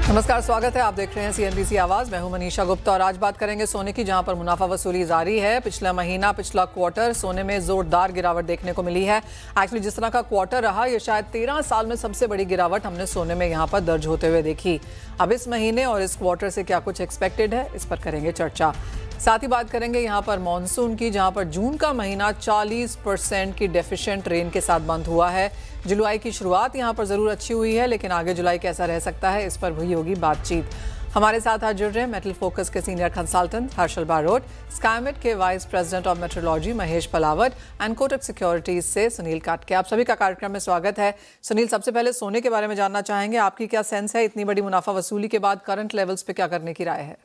नमस्कार, स्वागत है। आप देख रहे हैं CNBC आवाज। मैं हूं मनीषा गुप्ता और आज बात करेंगे सोने की, जहां पर मुनाफा वसूली जारी है। पिछला क्वार्टर सोने में जोरदार गिरावट देखने को मिली है। एक्चुअली जिस तरह का क्वार्टर रहा, ये शायद 13 साल में सबसे बड़ी गिरावट हमने सोने में यहां पर दर्ज होते हुए देखी। अब इस महीने और इस क्वार्टर से क्या कुछ एक्सपेक्टेड है, इस पर करेंगे चर्चा। साथ ही बात करेंगे यहाँ पर मॉनसून की, जहाँ पर जून का महीना 40% की डेफिशिएंट रेन के साथ बंद हुआ है। जुलाई की शुरुआत यहाँ पर ज़रूर अच्छी हुई है, लेकिन आगे जुलाई कैसा रह सकता है, इस पर भी होगी बातचीत। हमारे साथ आज जुड़ रहे हैं मेटल फोकस के senior consultant Harshal Barot, Skymet के vice president of meteorology Mahesh Palawat and Kotak securities से सुनील काटके। आप सभी का कार्यक्रम में स्वागत है। सुनील, सबसे पहले सोने के बारे में जानना चाहेंगे, आपकी क्या सेंस है, इतनी बड़ी मुनाफा वसूली के बाद करंट लेवल्स पे क्या करने की राय है?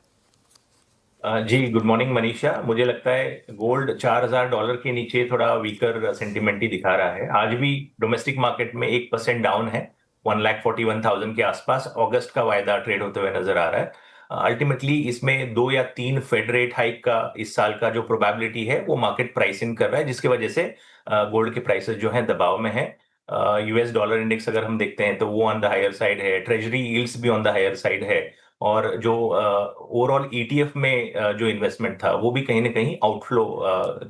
जी, गुड मॉर्निंग मनीषा। मुझे लगता है गोल्ड $4,000 के नीचे थोड़ा वीकर सेंटिमेंट ही दिखा रहा है। आज भी डोमेस्टिक मार्केट में 1% डाउन है, 1,41,000 के आसपास अगस्त का वायदा ट्रेड होते हुए नजर आ रहा है। अल्टीमेटली इसमें 2 या 3 फेड रेट हाइक का इस साल का जो प्रोबेबिलिटी है वो मार्केट प्राइस इन कर रहा है, जिसकी वजह से गोल्ड के प्राइसेस जो हैं दबाव में है। US डॉलर इंडेक्स अगर हम देखते हैं तो वो ऑन द हायर साइड है, ट्रेजरी यील्ड्स भी ऑन द हायर साइड है, और जो ओवरऑल ETF में जो इन्वेस्टमेंट था वो भी कहीं ना कहीं आउटफ्लो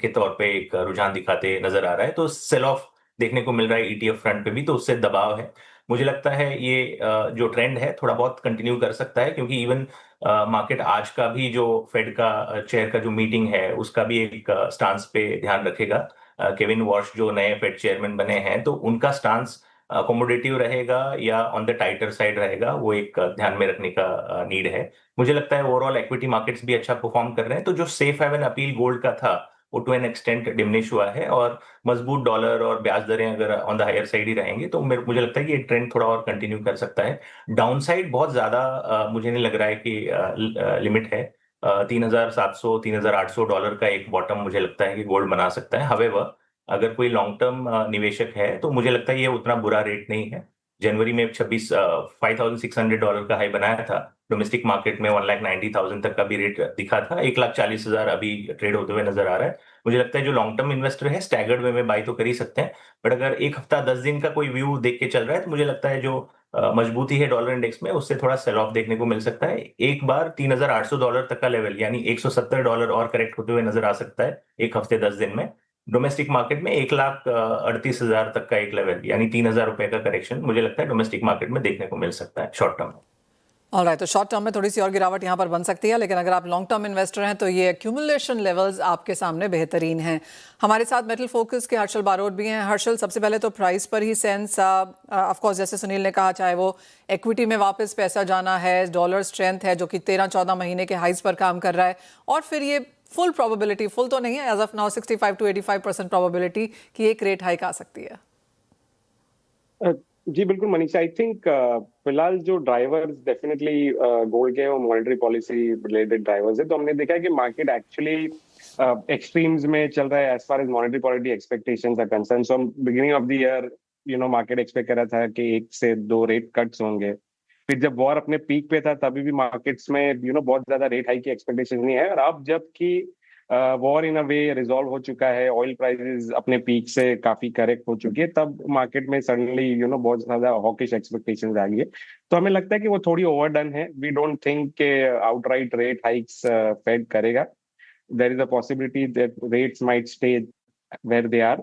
के तौर पे एक रुझान दिखाते नजर आ रहा है। तो सेल ऑफ देखने को मिल रहा है ETF फ्रंट पे भी, तो उससे दबाव है। मुझे लगता है ये जो ट्रेंड है थोड़ा बहुत कंटिन्यू कर सकता है, क्योंकि इवन मार्केट आज का भी जो फेड का चेयर का जो मीटिंग है उसका भी एक स्टांस पे ध्यान रखेगा। केविन वॉश जो नए फेड चेयरमैन बने हैं, तो उनका स्टांस अकोमोडेटिव रहेगा या ऑन द टाइटर साइड रहेगा, वो एक ध्यान में रखने का नीड है। मुझे लगता है ओवरऑल इक्विटी मार्केट्स भी अच्छा परफॉर्म कर रहे हैं, तो जो सेफ हेवन अपील गोल्ड का था वो टू एन एक्सटेंट डिमिनिश हुआ है, और मजबूत डॉलर और ब्याज दरें अगर ऑन द हायर साइड ही रहेंगे तो मुझे लगता है कि ये ट्रेंड थोड़ा और कंटिन्यू कर सकता है। डाउन साइड बहुत ज्यादा मुझे नहीं लग रहा है कि लिमिट है। $3,700 $3,800 का एक बॉटम मुझे लगता है कि गोल्ड बना सकता है। हवेवर अगर कोई लॉन्ग टर्म निवेशक है तो मुझे लगता है ये उतना बुरा रेट नहीं है। जनवरी में $5,600 का हाई बनाया था। डोमेस्टिक मार्केट में 1,90,000 तक का भी रेट दिखा था। 1,40,000 अभी ट्रेड होते हुए नजर आ रहा है। मुझे लगता है जो लॉन्ग टर्म इन्वेस्टर है स्टैगर्ड वे में बाई तो कर ही सकते हैं, बट अगर एक हफ्ता 10 दिन का कोई व्यू देख के चल रहा है तो मुझे लगता है जो मजबूती है डॉलर इंडेक्स में उससे थोड़ा सेल ऑफ देखने को मिल सकता है। एक बार $3,800 तक का लेवल यानी $170 और करेक्ट होते हुए नजर आ सकता है एक हफ्ते 10 दिन में। डोमेस्टिक मार्केट में 1,38,000 तक का एक लेवल यानी $3,000 का करेक्शन मुझे लगता है डोमेस्टिक मार्केट में देखने को मिल सकता है शॉर्ट टर्म में। ऑलराइट, तो शॉर्ट टर्म में थोड़ी सी और गिरावट यहाँ पर बन सकती है, लेकिन अगर आप लॉन्ग टर्म इन्वेस्टर हैं तो ये एक्यूमुलेशन लेवल्स आपके सामने बेहतरीन हैं। हमारे साथ मेटल फोकस के हर्षल बारोट भी हैं। हर्षल, सबसे पहले तो प्राइस पर ही सेंस, ऑफ कोर्स जैसे सुनील ने कहा, चाहे वो इक्विटी में वापस पैसा जाना है, डॉलर स्ट्रेंथ है जो कि 13-14 महीने के हाइज पर काम कर रहा है, और फिर ये फुल प्रोबेबिलिटी, फुल तो नहीं है as of now, 65 to 85% probability कि एक रेट हाइक आ सकती है। जी बिल्कुल मनीषा, आई थिंक फिलहाल जो ड्राइवर्स डेफिनेटली गोल्ड के वो मॉनेटरी पॉलिसी रिलेटेड ड्राइवर्स है। तो हमने देखा है कि मार्केट एक्चुअली एक्सट्रीम्स में चल रहा है as far as monetary policy expectations are concern. So beginning of the year market expect कर रहा था कि 1 से 2 रेट कट्स होंगे। फिर जब वॉर अपने पीक पे था तभी भी मार्केट्स में बहुत ज्यादा रेट हाइक की एक्सपेक्टेशन नहीं है, और अब जबकि war in a way resolve हो चुका है, ऑयल प्राइसेस अपने पीक से काफी करेक्ट हो चुकी है, तब मार्केट में सडनली बहुत ज्यादा हॉकिश एक्सपेक्टेशंस आ गई है। तो हमें लगता है कि वो थोड़ी ओवरडन है। वी डोंट थिंक के आउटराइट रेट हाइक्स फेड करेगा। There is a possibility that rates might stay where they are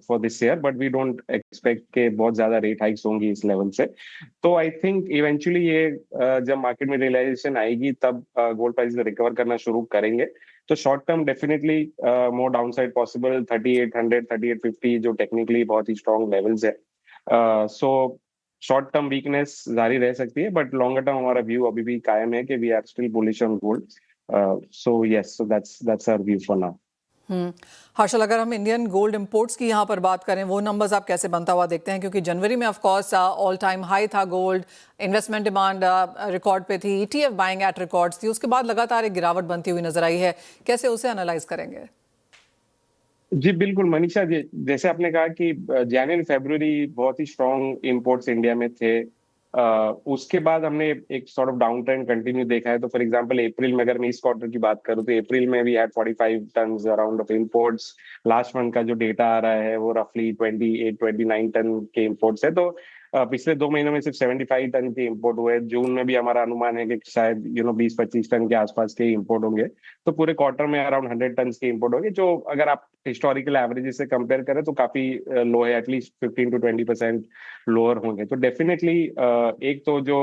for this year, but we don't expect के बहुत ज्यादा रेट हाइक्स होंगी इस लेवल से। तो आई थिंक इवेंचुअली ये जब मार्केट में रियलाइजेशन आएगी तब गोल्ड प्राइस रिकवर करना शुरू करेंगे। तो short term definitely more downside possible 3800 3850 जो टेक्निकली बहुत ही स्ट्रॉन्ग लेवल्स है। सो शॉर्ट टर्म वीकनेस जारी रह सकती है, बट लॉन्गर टर्म हमारा व्यू अभी भी कायम है कि we are still bullish on gold. So yes, so that's our view for now. Harshal, अगर हम इंडियन गोल्ड इंपोर्ट्स की यहाँ पर बात करें, वो नंबर्स आप कैसे बनता हुआ देखते हैं? क्योंकि जनवरी में of course all time high था गोल्ड, इन्वेस्टमेंट डिमांड रिकॉर्ड पे थी, ETF बाइंग एट रिकॉर्ड्स थी, उसके बाद लगातार एक गिरावट बनती हुई नजर आई है। कैसे उसे एनालाइज करेंगे? जी बिल्कुल मनीषा जी, जैसे आपने कहा कि जनवरी फरवरी बहुत ही स्ट्रॉन्ग इंपोर्ट्स इंडिया में थे। उसके बाद हमने एक sort of down trend continue देखा है। तो फॉर एग्जांपल अप्रैल में अगर मैं इस क्वार्टर की बात करूं तो अप्रैल में भी had 45 tons around of imports. Last month का जो डेटा आ रहा है वो रफली 28-29 टन के इंपोर्ट्स है। तो पिछले 2 महीनों में सिर्फ 75 टन के इंपोर्ट हुए। जून में भी हमारा अनुमान है कि शायद 20-25 टन के आसपास के इंपोर्ट होंगे। तो पूरे क्वार्टर में अराउंड 100 टन के इंपोर्ट होंगे, जो अगर आप हिस्टोरिकल एवरेज से कंपेयर करें तो काफी लो है, एटलीस्ट 15 to 20% लोअर होंगे। तो डेफिनेटली एक तो जो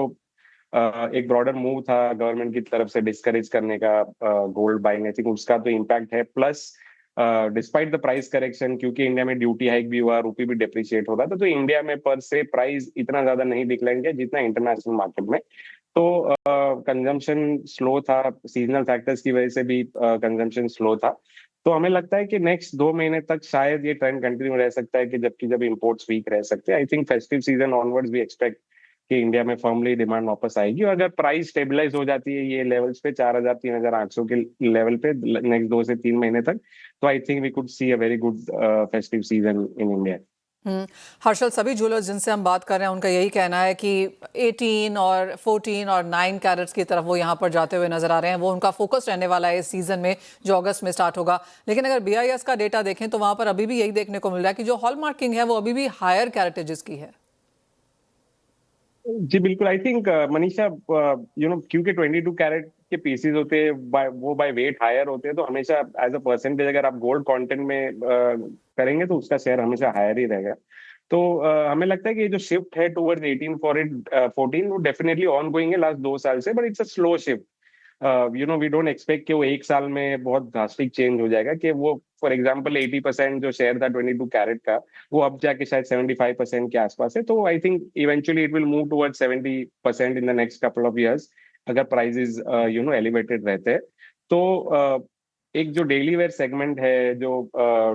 एक ब्रॉडर मूव था गवर्नमेंट की तरफ से डिस्करेज करने का गोल्ड बाइंग, आई थिंक उसका तो इम्पैक्ट है। Plus despite the price correction, क्योंकि इंडिया में ड्यूटी हाइक भी हुआ, रूपी भी डेप्रिशिएट हो रहा था, तो इंडिया में पर से प्राइस इतना ज्यादा नहीं दिखलाएंगे जितना इंटरनेशनल मार्केट में। तो कंजम्पशन स्लो था, सीजनल फैक्टर्स की वजह से भी कंजम्पशन स्लो था। तो हमें लगता है कि नेक्स्ट 2 महीने तक शायद ये ट्रेंड कंटिन्यू रह सकता है, कि जब इंपोर्ट्स वीक रह सकते हैं। I think festive season onwards भी एक्सपेक्ट कि इंडिया में फर्मली डिमांड वापस आएगी, और अगर प्राइस स्टेबलाइज हो जाती है ये लेवल्स पे 4,000-3,800 के लेवल पे नेक्स्ट 2 से 3 महीने तक, तो I think we could see a very good festive season in India. Harshal, सभी ज्वेलर्स जिनसे हम बात कर रहे हैं उनका यही कहना है कि 18 और 14 और 9 कैरेट्स की तरफ वो यहाँ पर जाते हुए नजर आ रहे हैं। वो उनका फोकस रहने वाला है इस सीजन में जो अगस्त में स्टार्ट होगा। लेकिन अगर BIS का डेटा देखें तो वहां पर अभी भी यही देखने को मिल रहा है कि जो हॉल मार्किंग है वो अभी भी हायर कैरेटेजेस की है। जी बिल्कुल, आई थिंक मनीषा, क्योंकि 22 कैरेट के पीसेस होते हैं, वो बाय वेट हायर होते हैं, तो हमेशा एज अ परसेंटेज अगर आप गोल्ड कंटेंट में करेंगे तो उसका शेयर हमेशा हायर ही रहेगा। तो हमें लगता है कि ये जो शिफ्ट है टुवर्ड्स 18 फॉर 14 वो डेफिनेटली ऑन गोइंग है लास्ट 2 साल से, but it's a slow shift. We don't expect कि वो एक साल में बहुत ड्रास्टिक चेंज हो जाएगा, कि वो फॉर एग्जांपल 80% जो शेयर था 22 कैरेट का, वो अब जाके शायद 75% के आसपास है। तो I think eventually it will move towards 70% in the next couple of years, अगर प्राइसेस एलिवेटेड रहते हैं। तो एक जो डेली वेयर सेगमेंट है, जो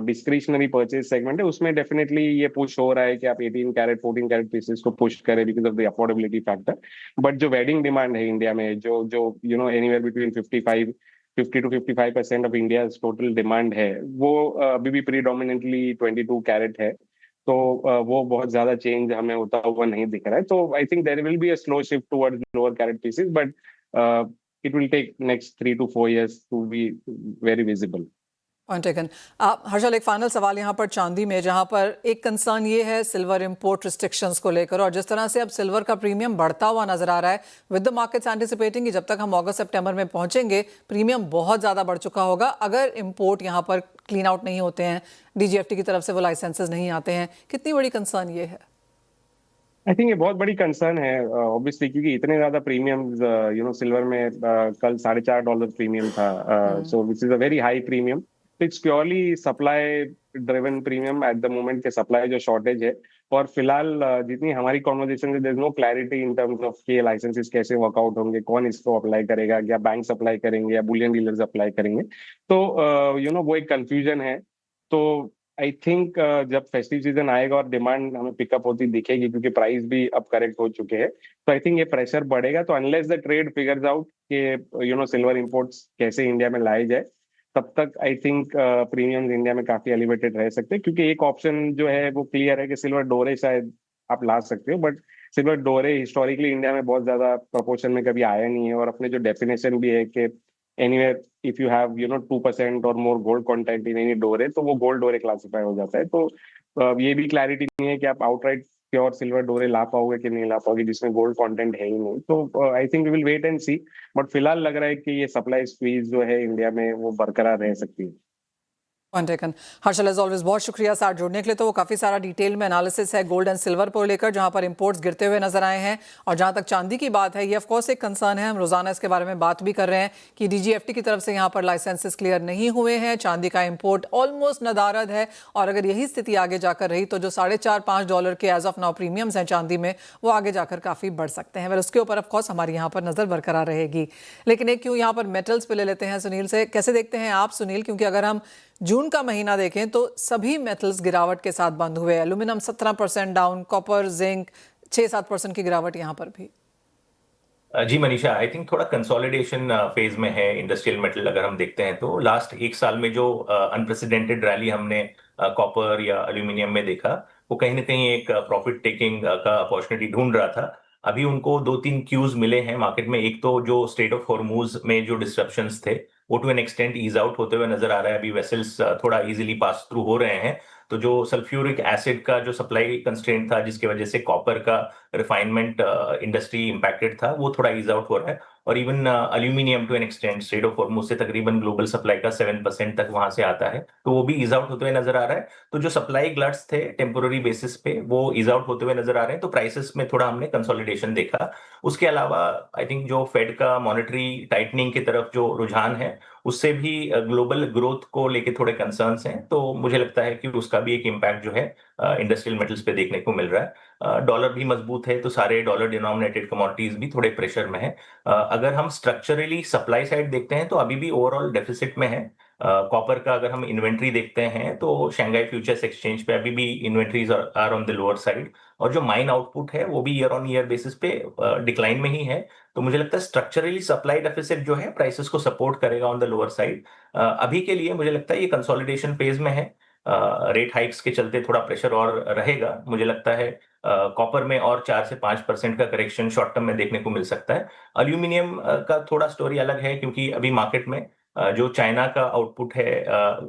डिस्क्रिशनरी परचेज सेगमेंट है, उसमें डेफिनेटली ये पुश हो रहा है कि आप 18 कैरेट 14 कैरेट पीसेस को पुश करें because of the affordability factor. But जो वेडिंग डिमांड है इंडिया में, जो anywhere between 50 to 55% of India total demand है, वो अभी भी प्रीडोमिनेंटली 22 कैरेट है। तो वो बहुत ज्यादा चेंज हमें होता हुआ नहीं दिख रहा है। तो I think there will be a slow shift towards lower carat pieces, but it will take next 3 to 4 years to be very visible. Point taken. Harshal, एक फाइनल सवाल यहाँ पर चांदी में, जहाँ पर एक कंसर्न ये है सिल्वर इंपोर्ट रिस्ट्रिक्शंस को लेकर, और जिस तरह से अब सिल्वर का प्रीमियम बढ़ता हुआ नजर आ रहा है, विद द मार्केट्स एंटिसिपेटिंग कि जब तक हम अगस्त सितंबर में पहुंचेंगे प्रीमियम बहुत ज़्यादा बढ़ चुका होगा अगर इंपोर्ट यहाँ पर क्लीन आउट नहीं होते हैं, DGFT की तरफ से वो लाइसेंसेज नहीं आते हैं। कितनी बड़ी कंसर्न ये है? आई थिंक ये बहुत बड़ी कंसर्न है ऑब्वियसली, क्योंकि इतने ज्यादा प्रीमियम सिल्वर में कल $4.5 प्रीमियम था, so which is a very high premium. It's purely supply driven premium at the moment के सप्लाई जो शॉर्टेज है। और फिलहाल जितनी हमारी कॉन्वर्जेशन है, there is no clarity in terms of के लाइसेंसेस कैसे वर्कआउट होंगे, कौन इसको अप्लाई करेगा, क्या बैंक अप्लाई करेंगे या बुलियन डीलर्स अप्लाई करेंगे। तो वो एक कंफ्यूजन है। तो आई थिंक जब फेस्टिव सीजन आएगा और डिमांड हमें पिकअप होती दिखेगी, क्योंकि प्राइस भी अब करेक्ट हो चुके हैं, तो आई थिंक ये प्रेशर बढ़ेगा। तो unless the trade figures out कि सिल्वर इंपोर्ट्स कैसे इंडिया में लाए जाए, तब तक आई थिंक प्रीमियम्स इंडिया में काफी एलिवेटेड रह सकते हैं। क्योंकि एक ऑप्शन जो है वो क्लियर है कि सिल्वर डोरे शायद आप ला सकते हो, बट सिल्वर डोरे हिस्टोरिकली इंडिया में बहुत ज्यादा प्रोपोर्शन में कभी आया नहीं है। और अपने जो डेफिनेशन भी है कि anywhere if you have 2% or more gold content in any डोरे, तो वो गोल्ड डोरे क्लासिफाई हो जाता है। तो ये भी क्लैरिटी नहीं है कि आप आउटराइट प्योर सिल्वर डोरे ला पाओगे कि नहीं ला पाओगे जिसमें गोल्ड कंटेंट है ही नहीं। तो I think we will wait and see, but फिलहाल लग रहा है कि ये सप्लाई स्क्वीज जो है इंडिया में वो बरकरार रह सकती है। Point taken. Harshal, as always बहुत शुक्रिया साथ जुड़ने के लिए। तो वो काफ़ी सारा डिटेल में एनालिसिस है गोल्ड एंड सिल्वर को लेकर, जहां पर इंपोर्ट्स गिरते हुए नजर आए हैं। और जहां तक चांदी की बात है, ये ऑफ कोर्स एक कंसर्न है, हम रोजाना इसके बारे में बात भी कर रहे हैं कि DGFT की तरफ से यहाँ पर लाइसेंसेस क्लियर नहीं हुए हैं, चांदी का इंपोर्ट ऑलमोस्ट नदारद है। और अगर यही स्थिति आगे जाकर रही तो जो $4.5-5 के एज ऑफ नाउ प्रीमियम्स हैं चांदी में, वो आगे जाकर काफ़ी बढ़ सकते हैं। वेल, उसके ऊपर ऑफकोर्स हमारी यहाँ पर नज़र बरकरार रहेगी। लेकिन एक क्यों यहाँ पर मेटल्स पे ले लेते हैं सुनील से। कैसे देखते हैं आप सुनील, क्योंकि अगर हम जून का महीना देखें तो सभी मेटल्स गिरावट के साथ बंद हुए। एल्यूमिनियम 17% डाउन, कॉपर जिंक 6-7% की गिरावट यहाँ पर भी। जी मनीषा, आई थिंक थोड़ा कंसोलिडेशन फेज में है इंडस्ट्रियल मेटल। अगर हम देखते हैं तो लास्ट एक साल में जो अनप्रेसिडेंटेड रैली हमने कॉपर या एल्यूमिनियम में देखा, वो कहीं ना कहीं एक प्रॉफिट टेकिंग का अपॉर्चुनिटी ढूंढ रहा था। अभी उनको 2-3 क्यूज मिले हैं मार्केट में। एक तो जो स्ट्रेट ऑफ हॉर्मुज में जो डिस्ट्रप्शंस थे वो to an extent ease out होते हुए नजर आ रहा है। अभी वेसल्स थोड़ा इजीली पास थ्रू हो रहे हैं। तो जो सल्फ्यूरिक एसिड का जो सप्लाई कंस्ट्रेंट था, जिसकी वजह से कॉपर का रिफाइनमेंट इंडस्ट्री इंपैक्टेड था, वो थोड़ा ईज आउट हो रहा है। और even aluminium to an extent strait of Hormuz से तकरीबन ग्लोबल सप्लाई का 7% तक वहां से आता है, तो वो भी ईज आउट होते हुए नजर आ रहा है। तो जो सप्लाई ग्लट्स थे टेम्पोररी बेसिस पे, वो ईज आउट होते हुए नजर आ रहे हैं, तो प्राइसेस में थोड़ा हमने कंसोलिडेशन देखा। उसके अलावा आई थिंक जो फेड का मॉनेटरी टाइटनिंग की तरफ जो रुझान है, उससे भी ग्लोबल ग्रोथ को लेके थोड़े कंसर्न्स हैं, तो मुझे लगता है कि उसका भी एक इम्पैक्ट जो है इंडस्ट्रियल मेटल्स पे देखने को मिल रहा है। डॉलर भी मजबूत है, तो सारे डॉलर डिनोमिनेटेड कमोडिटीज भी थोड़े प्रेशर में है। अगर हम स्ट्रक्चरली सप्लाई साइड देखते हैं तो अभी भी ओवरऑल डेफिसिट में है। कॉपर का अगर हम इन्वेंट्री देखते हैं तो शंघाई फ्यूचर्स एक्सचेंज पे अभी भी inventories are on the lower side, और जो माइन आउटपुट है वो भी ईयर ऑन ईयर बेसिस पे डिक्लाइन में ही है। तो मुझे लगता है स्ट्रक्चरली सप्लाई डेफिसिट जो है प्राइसेस को सपोर्ट करेगा ऑन द लोअर साइड। अभी के लिए मुझे लगता है ये कंसोलिडेशन फेज में है। रेट हाइक्स के चलते थोड़ा प्रेशर और रहेगा, मुझे लगता है कॉपर में और 4 से 5% का करेक्शन शॉर्ट टर्म में देखने को मिल सकता है। अल्यूमिनियम का थोड़ा स्टोरी अलग है, क्योंकि अभी मार्केट में जो चाइना का आउटपुट है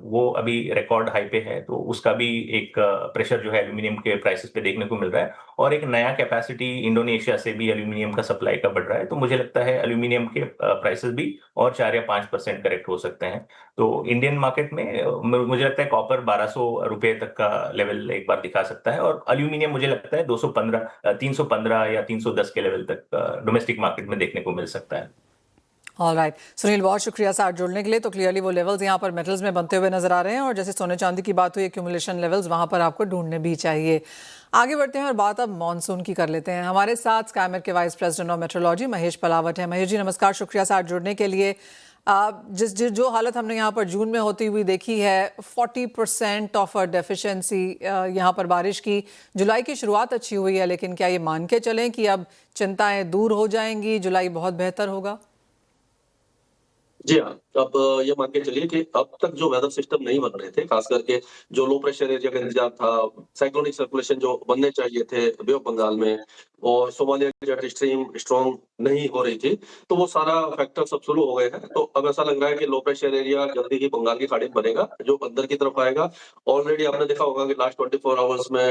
वो अभी रिकॉर्ड हाई पे है, तो उसका भी एक प्रेशर जो है एल्यूमिनियम के प्राइसेस पे देखने को मिल रहा है। और एक नया कैपेसिटी इंडोनेशिया से भी एल्यूमिनियम का सप्लाई का बढ़ रहा है, तो मुझे लगता है एल्यूमिनियम के प्राइसेस भी और 4 या 5% करेक्ट हो सकते हैं। तो इंडियन मार्केट में मुझे लगता है कॉपर 1200 रुपए तक का लेवल एक बार दिखा सकता है, और एल्यूमिनियम मुझे लगता है 315 या 310 के लेवल तक डोमेस्टिक मार्केट में देखने को मिल सकता है। ऑलराइट सुनील, बहुत शुक्रिया साथ जुड़ने के लिए। तो क्लियरली वो लेवल्स यहाँ पर मेटल्स में बनते हुए नजर आ रहे हैं, और जैसे सोने चांदी की बात हुई, एक्यूमुलेशन लेवल्स वहाँ पर आपको ढूंढने भी चाहिए। आगे बढ़ते हैं और बात अब मॉनसून की कर लेते हैं। हमारे साथ स्काईमेट के vice president of meteorology Mahesh Palawat है। महेश जी नमस्कार, शुक्रिया साथ जुड़ने के लिए। जो हालत हमने यहाँ पर जून में होती हुई देखी है, 40% ऑफ डेफिशिएंसी यहाँ पर बारिश की। जुलाई की शुरुआत अच्छी हुई है, लेकिन क्या ये मान के चलें कि अब चिंताएं दूर हो जाएंगी, जुलाई बहुत बेहतर होगा? जी हाँ, अब ये मान के चलिए कि अब तक जो वेदर सिस्टम नहीं बन रहे थे, खास करके जो लो प्रेशर एरिया का इंतजार था, साइक्लोनिक सर्कुलेशन जो बनने चाहिए थे बे ऑफ बंगाल में, और सोमालिया की जेट स्ट्रीम स्ट्रॉन्ग नहीं हो रही थी, तो वो सारा फैक्टर सब शुरू हो गए हैं। तो अब ऐसा लग रहा है कि लो प्रेशर एरिया जल्दी ही बंगाल की खाड़ी में बनेगा, जो अंदर की तरफ आएगा। ऑलरेडी आपने देखा होगा कि लास्ट 24 आवर्स में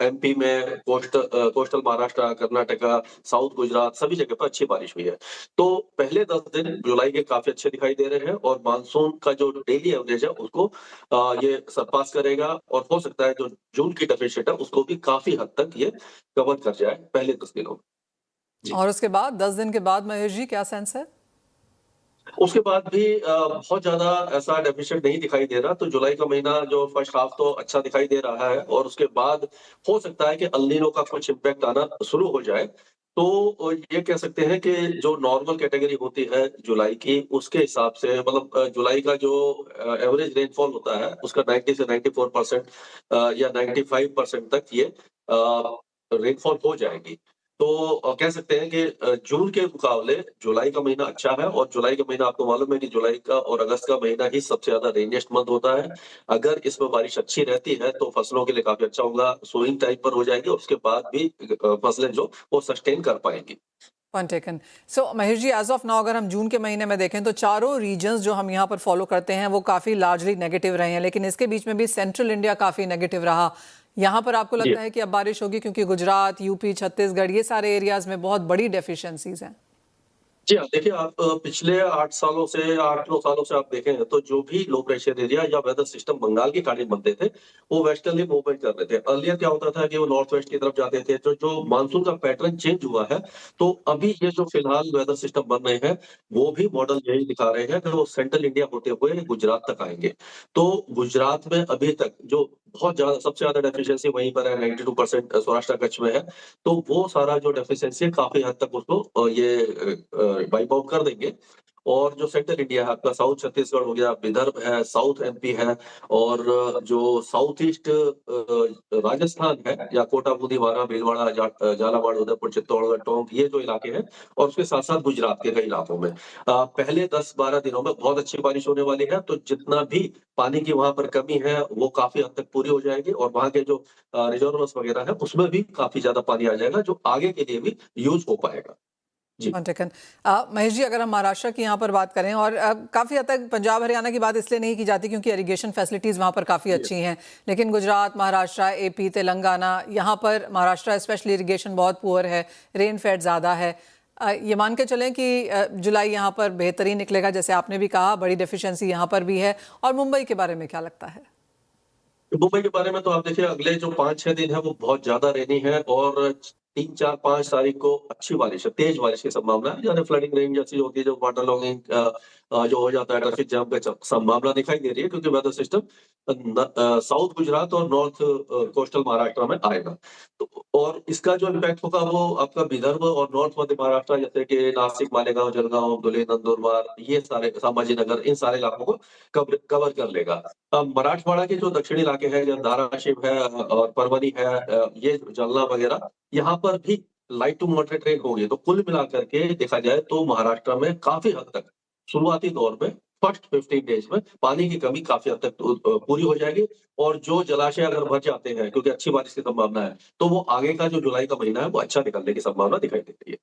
एमपी में कोस्टल महाराष्ट्र, कर्नाटका, साउथ गुजरात सभी जगह पर अच्छी बारिश हुई है। तो पहले 10 दिन जुलाई के काफी अच्छे दिखाई दे रहे हैं, और मानसून का जो डेली एवरेज है उसको ये सरपास करेगा, और हो सकता है जो जून की डेफिसिट है उसको भी काफी हद तक ये कवर कर जाए पहले 10 दिनों में। जी। और उसके बाद 10 दिन के बाद महेश जी क्या सेंस है? उसके बाद भी बहुत ज्यादा ऐसा डेफिसिट नहीं दिखाई दे रहा। तो जुलाई का महीना जो फर्स्ट हाफ तो अच्छा दिखाई दे रहा है, और उसके बाद हो सकता है कि अल नीनो का कुछ इम्पैक्ट आना शुरू हो जाए। तो ये कह सकते हैं कि जो नॉर्मल कैटेगरी होती है जुलाई की, उसके हिसाब से मतलब जुलाई का जो एवरेज रेनफॉल होता है उसका 90 से 94% या 95% तक ये रेनफॉल हो जाएगी। तो कह सकते हैं कि जून के मुकाबले जुलाई का महीना अच्छा है, और जुलाई का महीना आपको मालूम है कि जुलाई का और अगस्त का महीना ही सबसे ज्यादा रेनिएस्ट मंथ होता है। अगर इसमें बारिश अच्छी रहती है तो फसलों के लिए काफी अच्छा होगा, सोइंग टाइम पर हो जाएगी, और उसके बाद भी फसलें जो वो सस्टेन कर पाएंगी। Point taken. So Mahesh ji, as of now अगर हम जून के महीने में देखें तो चारों रीजन्स जो हम यहाँ पर फॉलो करते हैं वो काफी लार्जली नेगेटिव रहे हैं, लेकिन इसके बीच में भी सेंट्रल इंडिया काफी नेगेटिव रहा। यहाँ पर आपको लगता है कि अब बारिश होगी, क्योंकि गुजरात, यूपी, छत्तीसगढ़ ये सारे एरियाज में बहुत बड़ी डेफिशिएंसीज हैं? जी हाँ, देखिए आप पिछले 8 सालों से 8-9 सालों से आप देखें तो जो भी लो प्रेशर एरिया या वेदर सिस्टम बंगाल की खाड़ी में बनते थे, वो वेस्टर्नली मूवमेंट कर रहे थे। अर्लियर क्या होता था कि वो नॉर्थ वेस्ट की तरफ जाते थे। जो मानसून का पैटर्न चेंज हुआ है, तो अभी ये जो फिलहाल वेदर सिस्टम बन रहे हैं, वो भी मॉडल यही दिखा रहे हैं कि वो सेंट्रल इंडिया होते हुए गुजरात तक आएंगे। तो गुजरात में अभी तक जो बहुत ज्यादा सबसे ज्यादा डेफिशिएंसी वहीं पर है, 92% सौराष्ट्र कच्छ में है। तो वो सारा जो डेफिशिएंसी है काफी हद तक उसको ये वाइप आउट कर देंगे। और जो सेंट्रल इंडिया है आपका, साउथ छत्तीसगढ़ हो गया, विदर्भ है, साउथ एमपी है, और जो साउथ ईस्ट राजस्थान है, या कोटा, बूंदी, बारा, भीलवाड़ा, झालावाड़, उदयपुर, चित्तौड़गढ़, टोंक, ये जो इलाके हैं, और उसके साथ साथ गुजरात के कई इलाकों में पहले 10-12 दिनों में बहुत अच्छी बारिश होने वाली है। तो जितना भी पानी की वहां पर कमी है वो काफी हद तक पूरी हो जाएगी, और वहां के जो रिजर्वर्स वगैरह है उसमें भी काफी ज्यादा पानी आ जाएगा, जो आगे के लिए भी यूज हो पाएगा। जी। टेकन। महेश जी, अगर हम महाराष्ट्र की यहाँ पर बात करें, और काफ़ी हद तक पंजाब हरियाणा की बात इसलिए नहीं की जाती क्योंकि इरिगेशन फैसिलिटीज़ वहाँ पर काफ़ी अच्छी हैं, लेकिन गुजरात, महाराष्ट्र, एपी, तेलंगाना, यहाँ पर महाराष्ट्र स्पेशली इरिगेशन बहुत पुअर है, रेन फेड ज़्यादा है। ये मान के चलें कि जुलाई यहाँ पर बेहतरीन निकलेगा, जैसे आपने भी कहा, बड़ी डेफिशिएंसी यहाँ पर भी है। और मुंबई के बारे में क्या लगता है? मुंबई के बारे में तो आप देखिए, अगले जो 5-6 दिन है वो बहुत ज्यादा रेनी है, और 3, 4, 5 तारीख को अच्छी बारिश है, तेज बारिश की संभावना है। यानी फ्लडिंग रेन जैसी होती है, जो वाटर लॉगिंग जो हो जाता है, ट्रैफिक जाम का संभावना दिखाई दे रही है, क्योंकि वेदर सिस्टम साउथ गुजरात और नॉर्थ कोस्टल महाराष्ट्र में आएगा। तो और इसका जो इम्पैक्ट होगा वो आपका विदर्भ और नॉर्थ मध्य महाराष्ट्र, जैसे कि नासिक, मालेगांव, जलगांव, धुले, नंदुरबार, ये सारे, संभाजीनगर, इन सारे इलाकों को कवर कर लेगा। मराठवाड़ा के जो दक्षिणी इलाके हैं, जैसे धाराशिव है और परभनी है, ये जालना वगैरह, यहाँ पर भी लाइट टू मॉडरेट रेन होगी। तो कुल मिलाकर के देखा जाए तो महाराष्ट्र में काफी हद तक शुरुआती दौर में फर्स्ट 15 डेज में पानी की कमी काफी हद तक पूरी हो जाएगी, और जो जलाशय अगर भर जाते हैं, क्योंकि अच्छी बारिश की संभावना है, तो वो आगे का जो जुलाई का महीना है वो अच्छा निकलने की संभावना दिखाई दे रही है।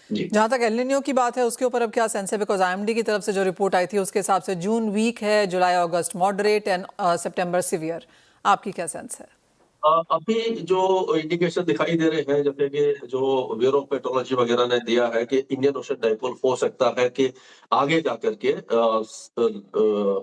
जी। जहाँ तक एल निनो की बात है, उसके ऊपर अब क्या सेंस है? बिकॉज आईएमडी की तरफ से जो रिपोर्ट आई थी उसके हिसाब से जून वीक है, जुलाई अगस्त मॉडरेट एंड सितंबर सिवियर। आपकी क्या सेंस है? अभी जो इंडिकेशन दिखाई दे रहे हैं, जैसे कि जो ब्यूरो ऑफ मेट्रोलॉजी वगैरह ने दिया है कि इंडियन ओशन डाइपोल हो सकता है कि आगे जाकर के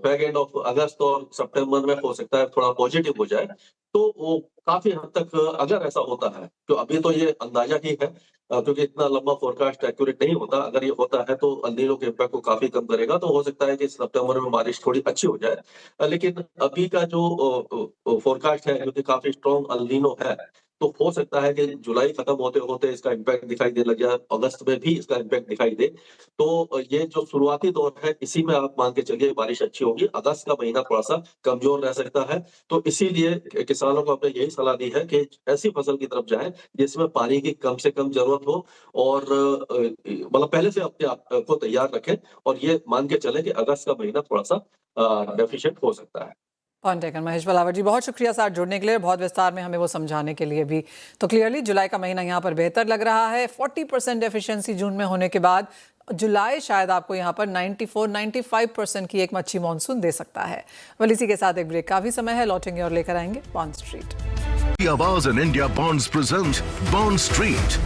बैक एंड ऑफ अगस्त और सितंबर में हो सकता है थोड़ा पॉजिटिव हो जाए। तो वो काफी हद तक, अगर ऐसा होता है, तो अभी तो ये अंदाजा ही है, क्योंकि इतना लंबा फोरकास्ट एक्यूरेट नहीं होता। अगर ये होता है तो अल नीनो के इम्पैक्ट को काफी कम करेगा, तो हो सकता है कि सितंबर में बारिश थोड़ी अच्छी हो जाए। लेकिन अभी का जो फोरकास्ट है, जो कि काफी स्ट्रॉन्ग अल नीनो है, तो हो सकता है कि जुलाई खत्म होते होते इसका इम्पैक्ट दिखाई देने लग जाए, अगस्त में भी इसका इम्पैक्ट दिखाई दे। तो ये जो शुरुआती दौर है, इसी में आप मान के चलिए बारिश अच्छी होगी। अगस्त का महीना थोड़ा सा कमजोर रह सकता है। तो इसीलिए किसानों को हमने यही सलाह दी है कि ऐसी फसल की तरफ जाएं जिसमें पानी की कम से कम जरूरत हो, और मतलब पहले से अपने आप को तैयार रखें, और ये मान के चलें कि अगस्त का महीना थोड़ा सा डेफिशिएंट हो सकता है। Point taken. महेश बलावट जी, बहुत शुक्रिया साथ जुड़ने के लिए, बहुत विस्तार में हमें वो समझाने के लिए भी। तो क्लियरली जुलाई का महीना यहाँ पर बेहतर लग रहा है। 40% एफिशिएंसी जून में होने के बाद जुलाई शायद आपको यहाँ पर 94-95% की एक मच्छी मॉनसून दे सकता है। वल इसी के साथ एक ब्रेक का भी समय है, लौटेंगे और लेकर आएंगे बॉन्ड स्ट्रीट। आवाज in India bonds present bond street.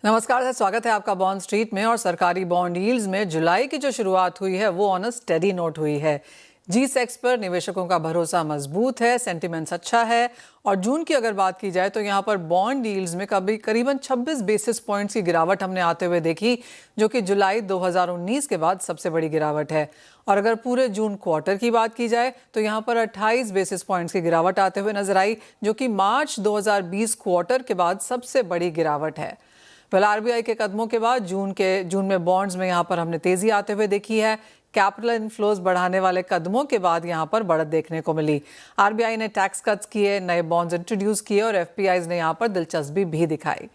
नमस्कार, स्वागत है आपका बॉन्ड स्ट्रीट में। और सरकारी बॉन्ड यील्ड्स में जुलाई की जो शुरुआत हुई है वो ऑन अ स्टेडी नोट हुई है। जी-सेक्स पर निवेशकों का भरोसा मजबूत है, सेंटिमेंट्स अच्छा है। और जून की अगर बात की जाए तो यहाँ पर बॉन्ड यील्ड्स में करीबन 26 बेसिस पॉइंट्स की गिरावट हमने आते हुए देखी, जो कि जुलाई 2019 के बाद सबसे बड़ी गिरावट है। और अगर पूरे जून क्वार्टर की बात की जाए तो यहाँ पर 28 बेसिस पॉइंट्स की गिरावट आते हुए नजर आई, जो कि मार्च 2020 क्वार्टर के बाद सबसे बड़ी गिरावट है। फिलहाल आरबीआई के कदमों के बाद जून में बॉन्ड्स में यहाँ पर हमने तेजी आते हुए देखी है। कैपिटल इनफ्लोज बढ़ाने वाले कदमों के बाद यहाँ पर बढ़त देखने को मिली। आरबीआई ने टैक्स कट्स किए, नए बॉन्ड्स इंट्रोड्यूस किए, और एफपीआईज ने यहाँ पर दिलचस्पी भी दिखाई।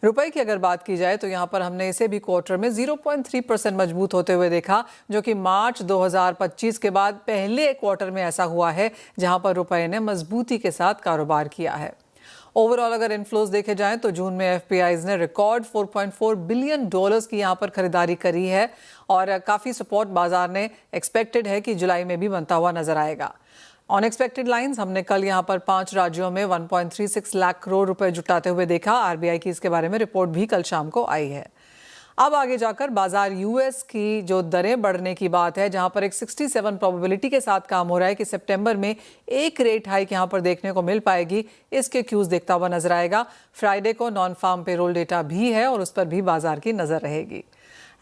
रुपए की अगर बात की जाए तो यहाँ पर हमने इसे भी क्वार्टर में 0.3% मजबूत होते हुए देखा, जो कि मार्च 2025 के बाद पहले क्वार्टर में ऐसा हुआ है जहाँ पर रुपए ने मजबूती के साथ कारोबार किया है। ओवरऑल अगर इनफ्लोज देखे जाएं तो जून में एफपीआईज ने रिकॉर्ड $4.4 बिलियन की यहाँ पर खरीदारी करी है, और काफ़ी सपोर्ट बाजार ने एक्सपेक्टेड है कि जुलाई में भी बनता हुआ नजर आएगा। अनएक्सपेक्टेड लाइंस हमने कल यहाँ पर 5 राज्यों में 1.36 लाख करोड़ रुपए जुटाते हुए देखा। आरबीआई की इसके बारे में रिपोर्ट भी कल शाम को आई है। अब आगे जाकर बाजार यूएस की जो दरें बढ़ने की बात है, जहां पर एक 67 प्रोबेबिलिटी के साथ काम हो रहा है कि सितंबर में एक रेट हाइक यहां पर देखने को मिल पाएगी, इसके क्यूज देखता हुआ नजर आएगा। फ्राइडे को नॉन फार्म पेरोल डेटा भी है और उस पर भी बाजार की नजर रहेगी।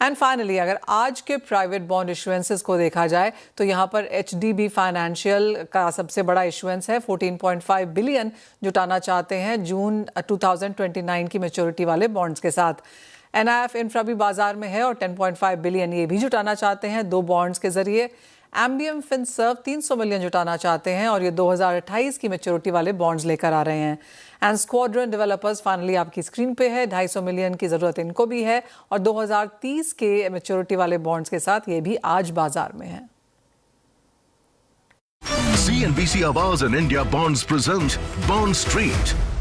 एंड फाइनली अगर आज के प्राइवेट बॉन्ड इशुएंसेस को देखा जाए तो यहाँ पर एचडीबी फाइनेंशियल का सबसे बड़ा इशुएंस है। 14.5 बिलियन जुटाना चाहते हैं जून 2029 की मैच्योरिटी वाले बॉन्ड्स के साथ। एनआईएफ इंफ्रा भी बाजार में है और 10.5 बिलियन ये भी जुटाना चाहते हैं 2 बॉन्ड्स के जरिए। एम्बियम फिनसर्व 300 मिलियन जुटाना चाहते हैं और ये 2028 की मैच्योरिटी वाले बॉन्ड्स लेकर आ रहे हैं। एंड स्क्वाड्रन डेवलपर्स फाइनली आपकी स्क्रीन पे है, 250 मिलियन की जरूरत इनको भी है और 2030 के मैच्योरिटी वाले बॉन्ड्स के साथ ये भी आज बाजार में है। CNBC आवाज in India bonds present bond street.